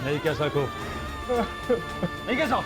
नहीं कैसा को नहीं कैसा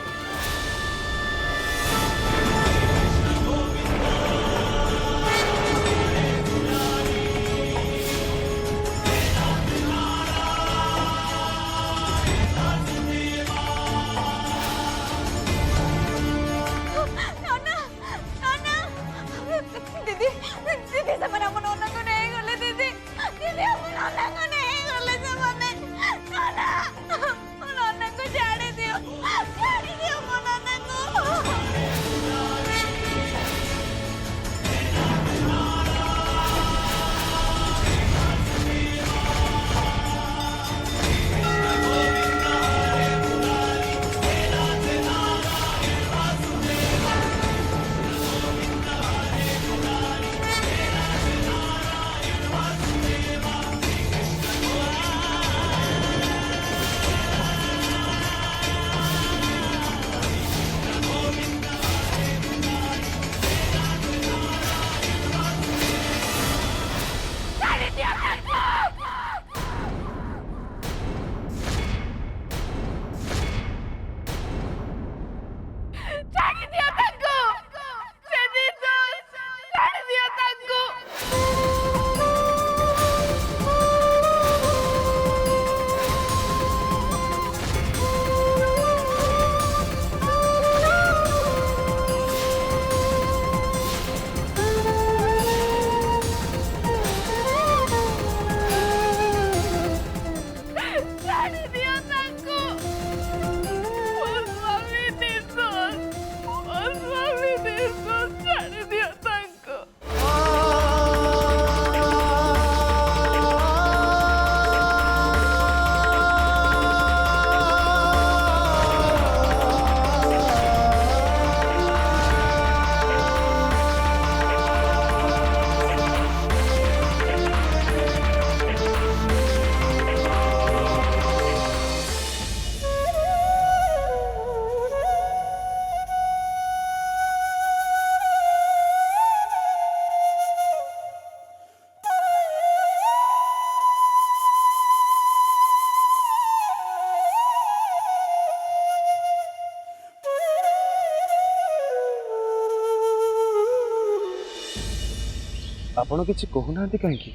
आपण किसी कहूना कहीं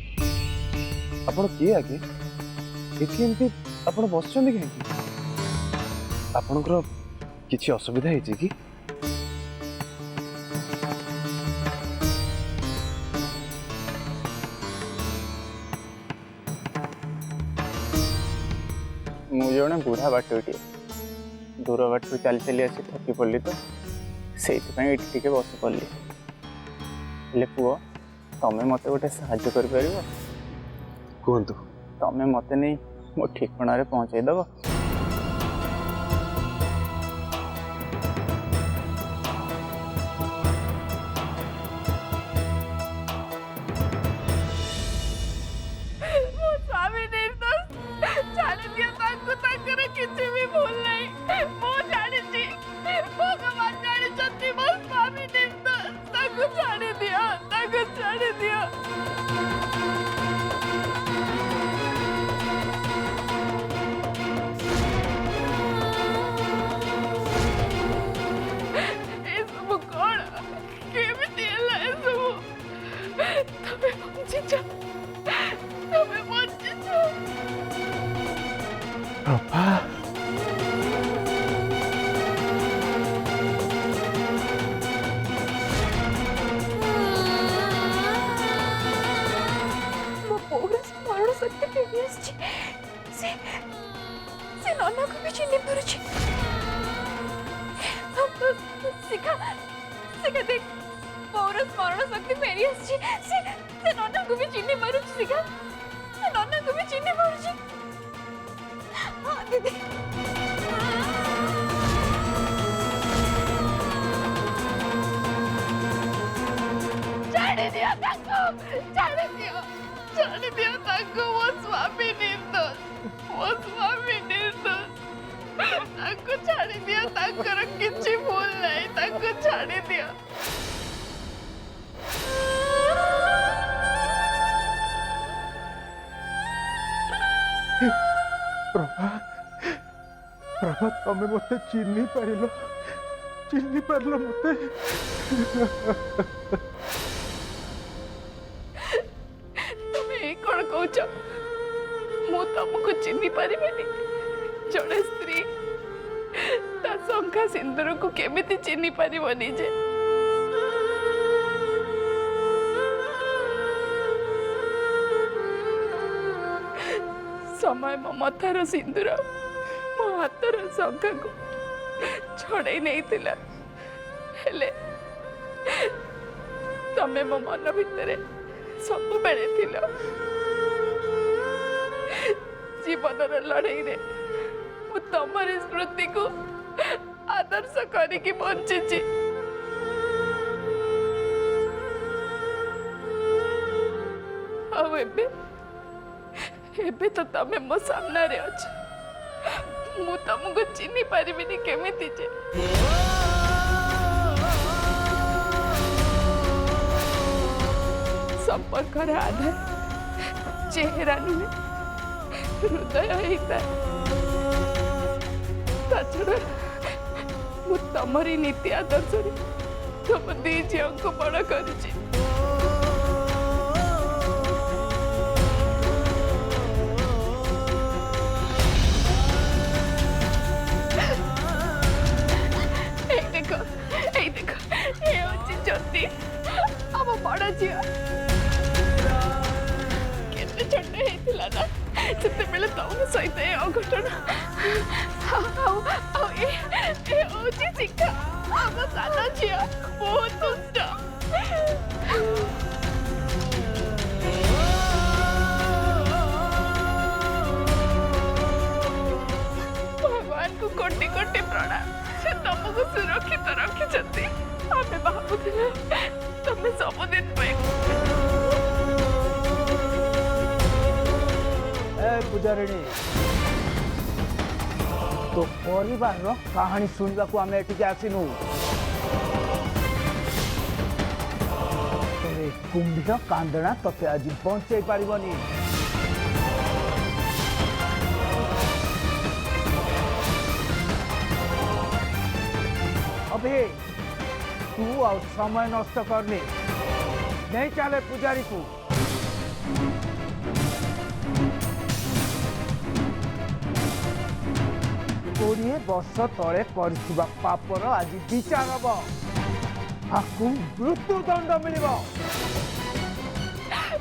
आपण किए आगे एमती आपण बस कहीं आपणकर किसी असुविधा है कि मुझे जड़े बुढ़ा बाटोटे दूर बाट चली चली आसी थकी पड़ी तो से बस पड़े पुओ तमें मत गोटे साहाଯ୍य कर कहतु तमें मत नहीं मो ठिकाना पहुँचईदेव प्रभा प्रभा तमें मते चिन्नी पारल मते तुम्हें कौन कौच मु तुमको चिन्ह पारि जड़े स्त्री ता शंखा सिंदूर को केमिति चिन्ह पारिबनी जे समय मो मथार सिंदूर मो हाथर शंखा को छड़े नहीं थिला हेले तमे मो मन भितरे सब बेले थिला जीवन लड़ाई रे मु तमरी स्मृति को आदर्श करिकी बंची एबे तो तमे मो सामने रे अछि मु तुमको चिन्ह पारिबिनी केमिति जे संपर्क आधार चेहरा नुहे हृदय होता छड़ा मु तमरी नीति आदर्श तुम दी झील को बड़ कर ज्योति आम बड़ झी केते छोटे हेतिला ना जते बेले तुम सहित ए अघटन शिक्षा आम सान झी बहुत दुष्ट भगवान को कोटि कोटि प्रणाम से तुमको सुरक्षित रखी आमे भावुले तमें सबुदिन पूजारिणी तो परिवार कहानी शुणा को आम एटिके आसीनु कुंभीर कांदना तते आज बंचाई पारिबनी अबे तू आ समय नष्ट करनी नहीं चले पुजारी को कोड़े वर्ष तले कर पापर आज विचार हम आपको मृत्यु दंड मिल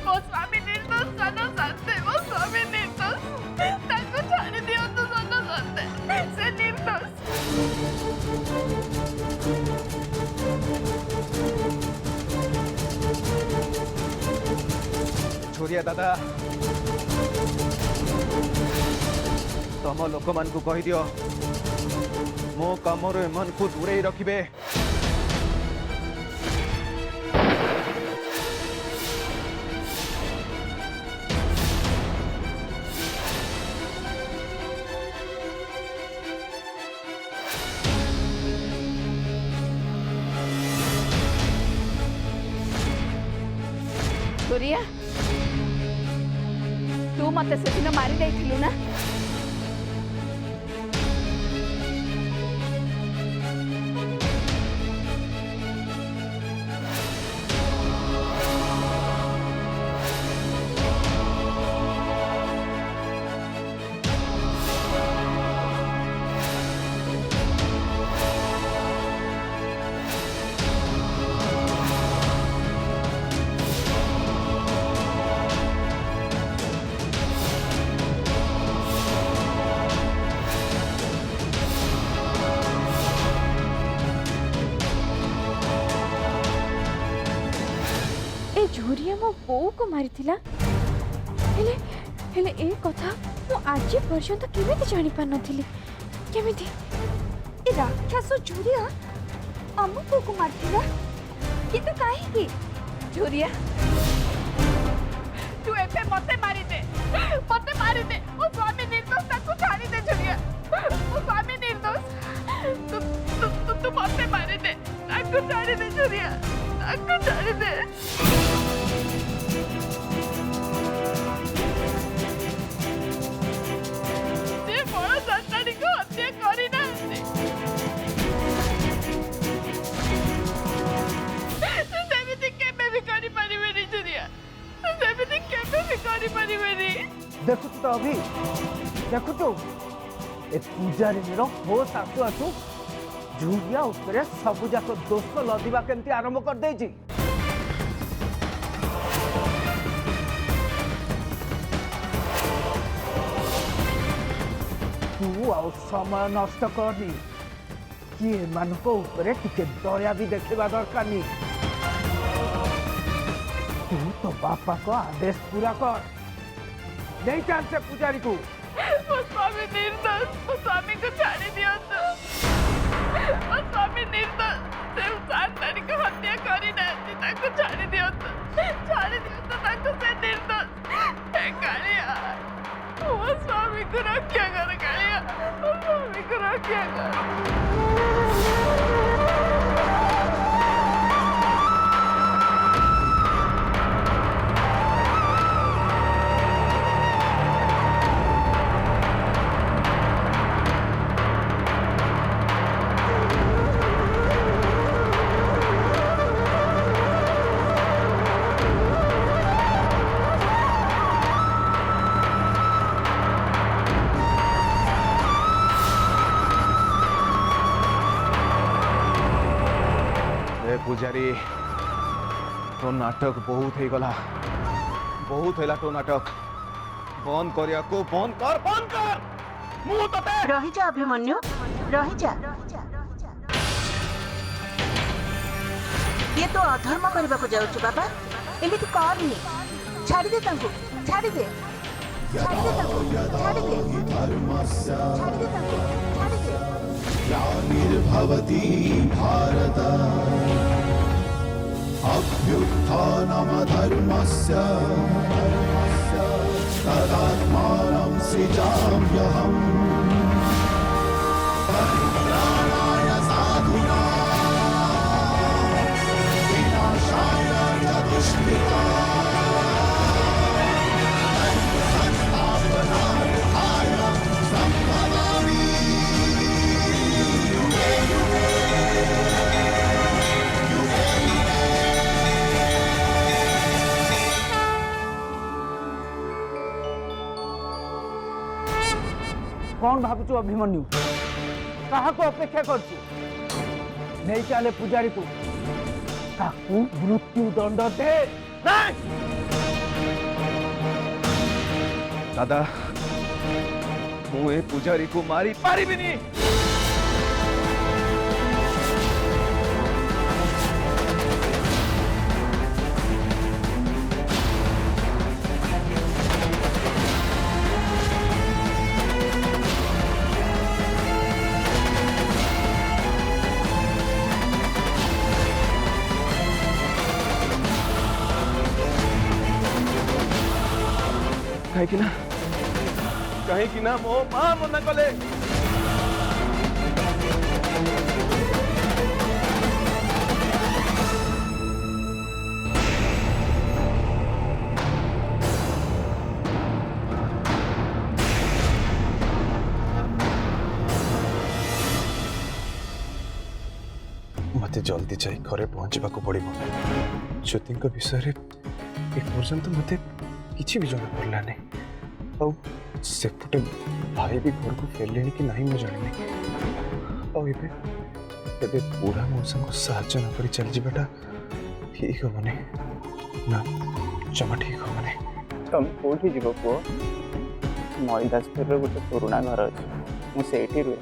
मो स्वामी निर्दोष सन सत्य मो स्वामी निर्दोष ताको छाड़ी दियंतु सन सत्य से निर्दोष छोरिया दादा तम लोक मान को कहि दियो मो कमर मन को दूरे रखिबे सूर्या तू मत से दिन मारी देथिलु ना झोरिया मो बो को मारी थिला हेले हेले ए कथा मो आज पर्यंत केमिति जानि पार नथिली केमिति ए राक्षस झोरिया अम्मू को मार थिला किंतु काहे की झोरिया तू एफे मते मारी दे ओ स्वामी निर्दोष ताको छाड़ी दे झोरिया ओ स्वामी निर्दोष तू मते मारी दे ताको छाड़ी दे झोरिया ताको छाड़ी दे तो अभी देखु ए पूजारी होश आसु आसु झुरिया उपरे सबु जाक दोष लदिबा केमती आरंभ कर देछि। तू आ समय नष्ट करनी कि एमानक उपरे टिके दया भी देखा दरकार नहीं। तू तो बापा को आदेश पूरा कर नहीं चाल से पुजारी को वो स्वामी निर्दोष, वो स्वामी को छाड़ी दियो तो। वो स्वामी निर्दोष, से उस 8 तारीख को हत्या करी नहीं, ताको छाड़ी दियो तो ताको से निर्दोष। हे कालिया, वो स्वामी को रक्षा कर कालिया, वो स्वामी को रक्षा कर। पूजारी तो नाटक बहुत ही गला, बहुत हैला तो नाटक बंद करिया को बंद कर मुंह तते रही जा अभिमन्यु रही जा। ये तो अधर्म करबा को जाउछु बाबा, एमिति करनी। छाड़ी दे तांको, छाड़ी दे, छाड़ी दे तांको, छाड़ी दे, छाड़ी दे तांको, छाड़ी दे। ग्लानिर्भवति भारत अभ्युत्थानमधर्मस्य तदात्मानं सृजाम्यहम् परित्राणाय साधूनां विनाशाय च दुष्कृतां संस्थापनार्थाय सम्भवामि। कौन भावुचु अभिमन्यु कहा को अपेक्षा करछु नहीं चले पुजारी को ताकू मृत्यु दंड दे। नहीं दादा मु ए पुजारी को मारी पारिबिनी। कहीं ना मो मां मना कले मते जल्दी जाई घरे पहुंचबा को पड़िबो। ज्योति विषय रे एक पर्यंत मते किछि भी जଣା पड़ला नहीं। और सेपटे भाई भी घर को फेरले कि नहीं मैं जानी। और एबे बुढ़ा मौसा को साहाय्य न करी चल जीवाटा ठीक हो मने ना जमा ठीक हो मने। तुम कोठी जीव पुओ? मैदासपुर गोटे पुराणा घर अच्छे मुझे रुहे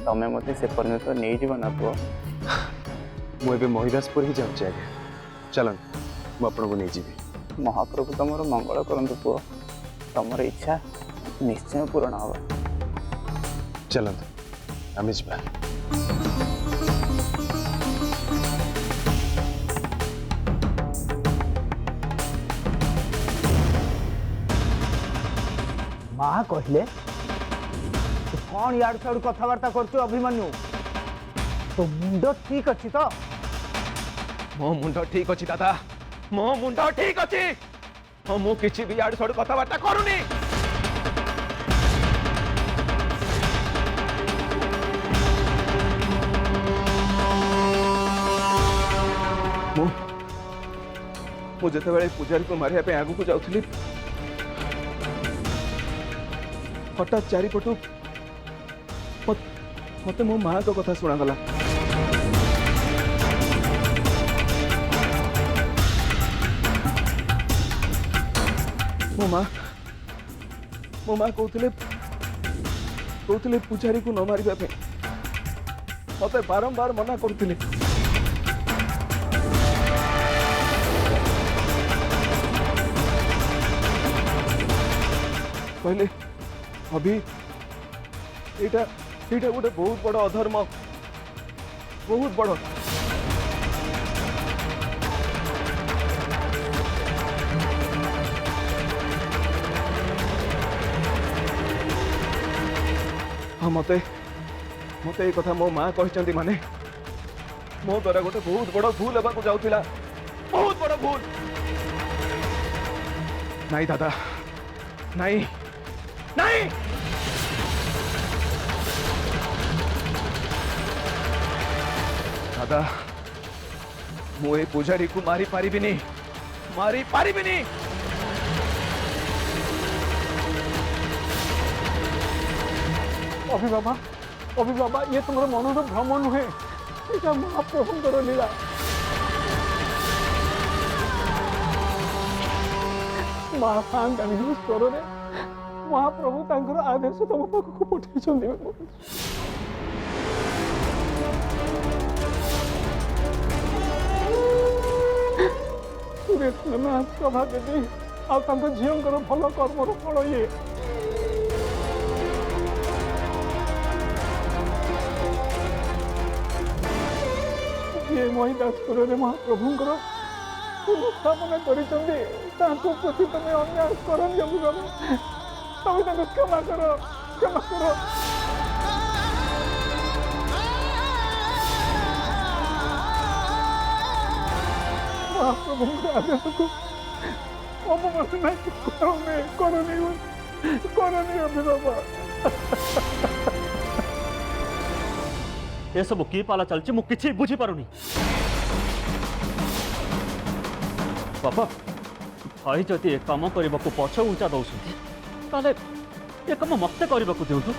तमें मत से पर्यंत नहीं जीव ना पुओ? मुझे महिदासपुर ही जाऊँ आगे चलन मुझे नहीं जीवी। महाप्रभु तुम मंगल करंतु पुओ, तुमर इच्छा निश्चय पूर्ण हम। चलत आम जा। माँ कहले तू कौन यार साड़ू कथबार्ता कर अभिमन्यु? तो मुंड ठीक अच्छी तो? मो मुंड ठीक अच्छी दादा, मो मुंड ठीक अच्छी। हाँ मु किसी भी यार साड़ू कथबार्ता करूनी। मुझे पुजारी को मारे आगू को जाऊली हठात चारिपटू मते मो माँ को कथा शुणागला। मो माँ कहते पूजारी को न मारिबा पे मते बारंबार मना करथिले। कहले अभी एटा गोटे बहुत बड़ अधर्म, बहुत बड़। हाँ मते मते ये कथा मो माँ कहते माने मो द्वारा गोटे बहुत बड़ भूल होगा जाऊला, बहुत बड़ भूल। नहीं दादा, नहीं नहीं दादा, मु ए पूजारी को मारी पारिबिनी, मारी पारिबिनी। अभी बाबा ये तुम्हारा मन भ्रम नुहे, ये महाप्रभुंर लीला। महासांगानी स्वर में महाप्रभु तांकर आदेश तुम पाखक पठे। सभा देवी आंकर झीर भल कर्मर फल ये ये महिदासपुर महाप्रभुंर पुनस्थापना प्रति तुम अन्याय कर क्षमा कर, क्षमा कर। महाप्रभुंर आदेश को अवमानना करनी अभिनवा। ये सब की पाला चलची मु किछि बुझी पारुनी। बापा भाई जदि ए काम करने को पछ उंचा दौसती ताले ये काम मत करने को दिंतु।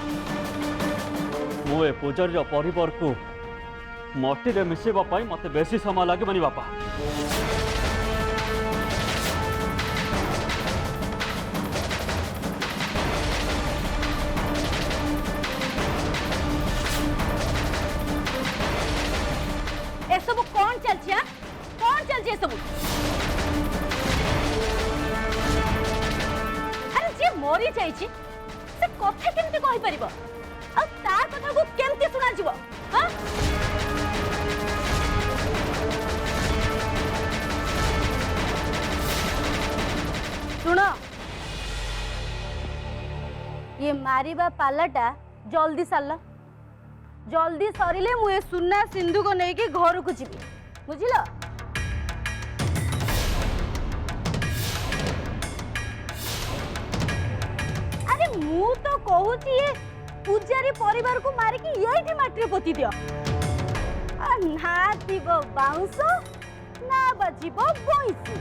मु ए पूजारी परिवार को मट्टी रे मिसेबा पाई मते बेसी समय लगे बनी बापा। मरी जाइछि से कथा केमते कहि परिबो आ तार कथा को केमते सुना जिवो। हां सुनो ये मारिबा पालाटा जल्दी सारला, जल्दी सरिले मु ए सुना सिंधु को नहीं के घर को जीवी, बुझिलो। मु तो कहूची ये पूजारी परिवार को मारी की यही माटी पोती दियो। ना थीबो बाउंस ना बजीबो बइसी।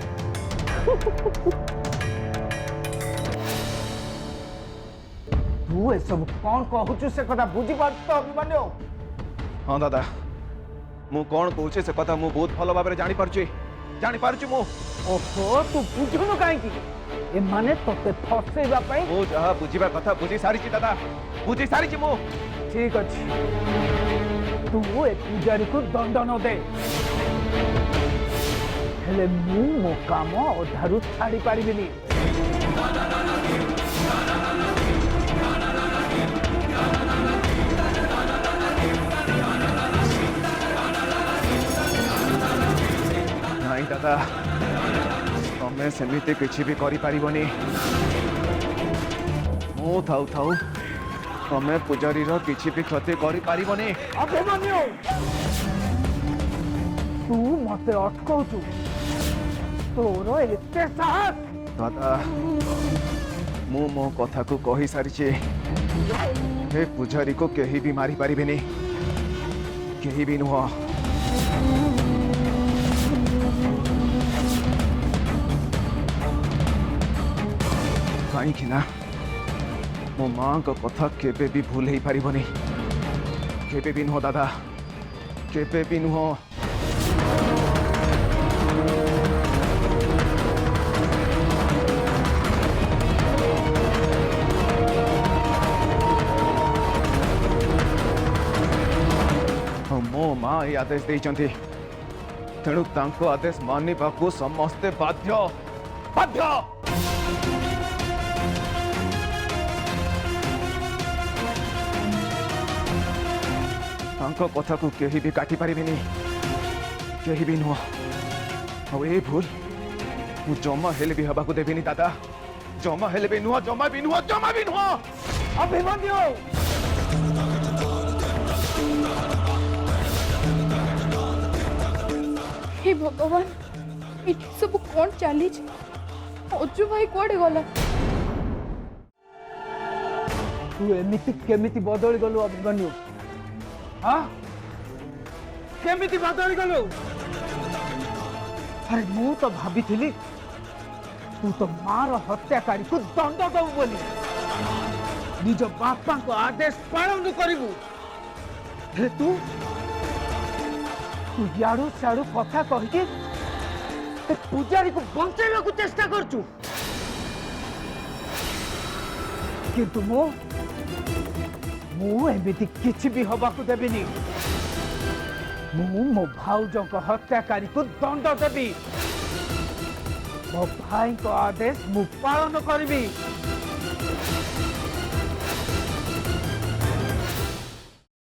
तू ए सब कौन कहूचु से कथा बुझी पार तो अभिमान्यो। हाँ दादा, मु कौन कहूचे से कथा मु बहुत भल भाव जानी पारुची मु। ओहो तू बुझुनु काई की ए माने तोते फसेबा पई मु जहा बुझीबा कथा बुझी सारी दादा, बुझी सारी मु। ठीक अछि, तू ए पूजारी को दंड न दे हेले मु मो काम अधारु छाड़ी पारिबिनी। नहीं दादा, तमें सेमिति किछि भी करि पारिबनी। मु थाउ थाउ तमें पूजारी रो किछि भी क्षति करि पारिबनी। अभिमन्यु तू मते अटकाउचु, तोर एते साहस। दादा मु मो कथा को कहि सारिछि, हे पूजारी को केही भी मारी पारिबेनी, केही भी नुह। कहीं मो माँ को कथा केबे भी भूल ही पारिबनी केबे भी नुह दादा केबे भी नुह मो माँ ये आदेश देइचंती तेणु तांको आदेश मानिबाकू समस्ते बाध्य बाध्य तांको कथा को केही भी काटी पारिबेनी केही भी नुह ଆଉ ଏ ଭୁଲ ମୁଁ ଜମା ହେଲେ ବି ହେବାକୁ ଦେବିନି ଦାଦା ଜମା ହେଲେ ବି ନୁହଁ ଜମା ବି ନୁହଁ ଜମା ବି ନୁହଁ ଅଭିମନ୍ୟୁ हे भगवान ये सब कौन चली अजू भाई कुआडे गला तू एमिति केमिति बदली गलु अभिमन्यु हाँ केमिति बदली गलु अरे मु तो भाभी थी तू तो मार हत्याकारी को दंड दबु बोली निज बापा को आदेश पालन करिबु हे तू याडू साडू कथा कहिके पूजारी को बंचाइबा को चेष्टा करचु किंतु मो एमिति किछि भी हबा को देबिनी मो भाउज को हत्याकारी को दंड देबी मो भाई को आदेश मु पालन करिबी